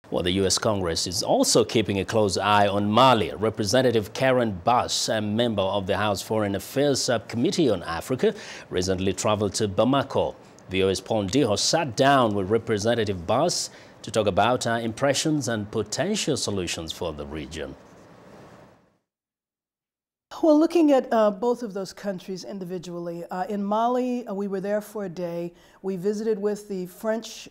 Well, the U.S. Congress is also keeping a close eye on Mali. Representative Karen Bass, a member of the House Foreign Affairs Subcommittee on Africa, recently traveled to Bamako. VOA's Ndiho sat down with Representative Bass to talk about her impressions and potential solutions for the region. Well, looking at both of those countries individually, in Mali, we were there for a day. We visited with the French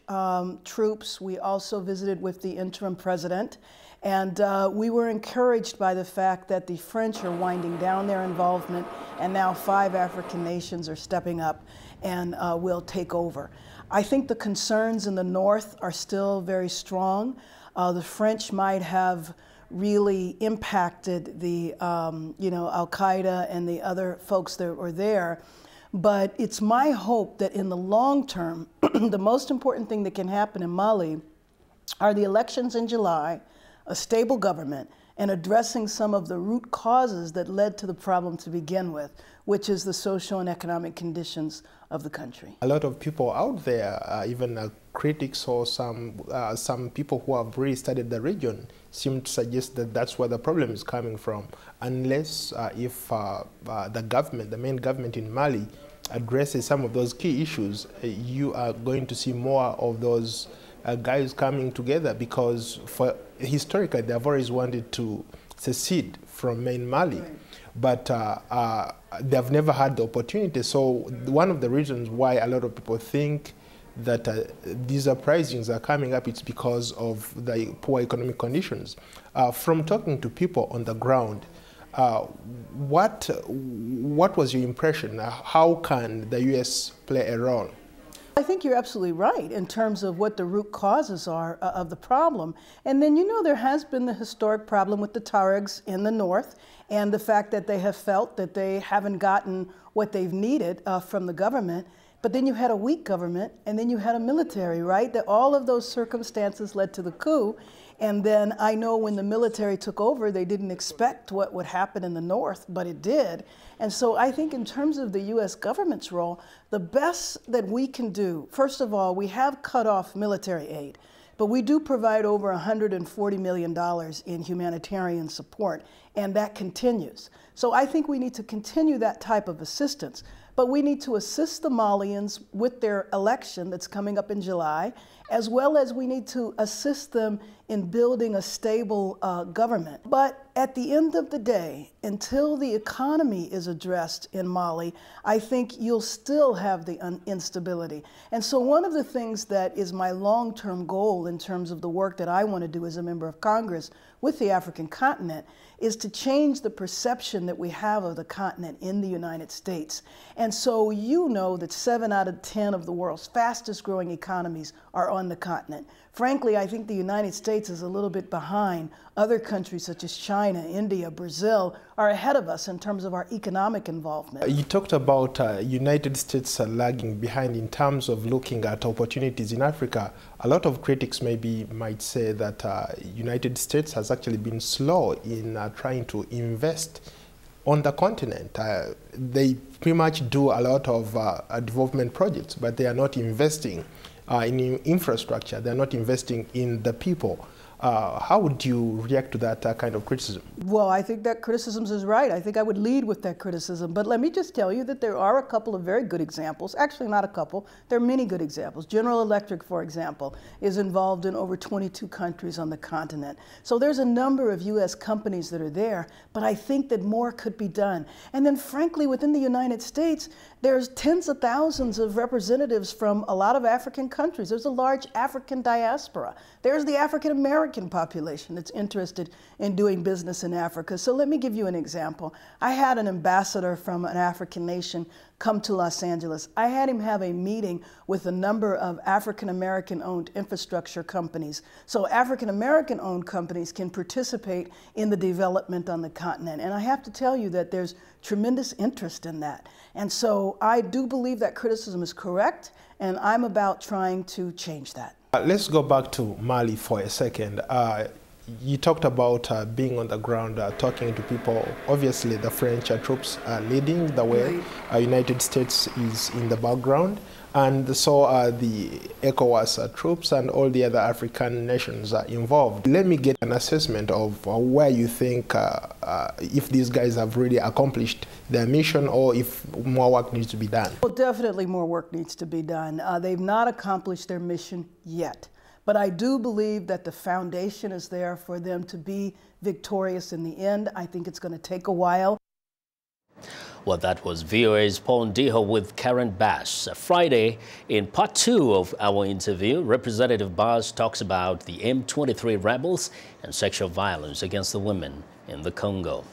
troops. We also visited with the interim president. And we were encouraged by the fact that the French are winding down their involvement, and now 5 African nations are stepping up and will take over. I think the concerns in the north are still very strong. The French might have really impacted the, Al-Qaeda and the other folks that were there. But it's my hope that in the long term, the most important thing that can happen in Mali are the elections in July, a stable government, and addressing some of the root causes that led to the problem to begin with, which is the social and economic conditions of the country. A lot of people out there, even critics or some people who have really studied the region, seem to suggest that that's where the problem is coming from. Unless if the government, the main government in Mali, addresses some of those key issues, you are going to see more of those guys coming together, because historically they've always wanted to secede from main Mali. Right. But they've never had the opportunity. So one of the reasons why a lot of people think that these uprisings are coming up, it's because of the poor economic conditions. From talking to people on the ground, what was your impression? How can the U.S. play a role? I think you're absolutely right in terms of what the root causes are of the problem. And then, there has been the historic problem with the Tuaregs in the north, and the fact that they have felt that they haven't gotten what they've needed from the government. But then you had a weak government, and then you had a military, right? That all of those circumstances led to the coup. And then I know when the military took over, they didn't expect what would happen in the north, but it did. And so I think in terms of the U.S. government's role, the best that we can do, first of all, we have cut off military aid, but we do provide over $140 million in humanitarian support, and that continues. So I think we need to continue that type of assistance. But we need to assist the Malians with their election that's coming up in July, as well as we need to assist them in building a stable government. But at the end of the day, until the economy is addressed in Mali, I think you'll still have the instability. And so one of the things that is my long-term goal in terms of the work that I want to do as a member of Congress with the African continent is to change the perception that we have of the continent in the United States. And so you know that 7 out of 10 of the world's fastest growing economies are on the continent. Frankly, I think the United States is a little bit behind. Other countries such as China, India, Brazil are ahead of us in terms of our economic involvement. You talked about United States lagging behind in terms of looking at opportunities in Africa. A lot of critics might say that United States has actually been slow in trying to invest on the continent. They pretty much do a lot of development projects, but they are not investing in infrastructure. They're not investing in the people. How would you react to that kind of criticism? Well, I think that criticism is right. I think I would lead with that criticism. But let me just tell you that there are a couple of very good examples. Actually, not a couple. There are many good examples. General Electric, for example, is involved in over 22 countries on the continent. So there's a number of U.S. companies that are there, but I think that more could be done. And then, frankly, within the United States, there's tens of thousands of representatives from a lot of African countries. There's a large African diaspora. There's the African American population that's interested in doing business in Africa. So let me give you an example. I had an ambassador from an African nation come to Los Angeles. I had him have a meeting with a number of African American owned infrastructure companies. So African American owned companies can participate in the development on the continent. And I have to tell you that there's tremendous interest in that. And so I do believe that criticism is correct, and I'm about trying to change that. Let's go back to Mali for a second. you talked about being on the ground, talking to people. Obviously, the French troops are leading the way. Right. United States is in the background. And so are the ECOWAS troops and all the other African nations are involved. Let me get an assessment of where you think if these guys have really accomplished their mission or if more work needs to be done. Well, definitely more work needs to be done. They've not accomplished their mission yet. But I do believe that the foundation is there for them to be victorious in the end. I think it's going to take a while. Well, that was VOA's Paul Ndiho with Karen Bass. Friday, in part 2 of our interview, Representative Bass talks about the M23 rebels and sexual violence against the women in the Congo.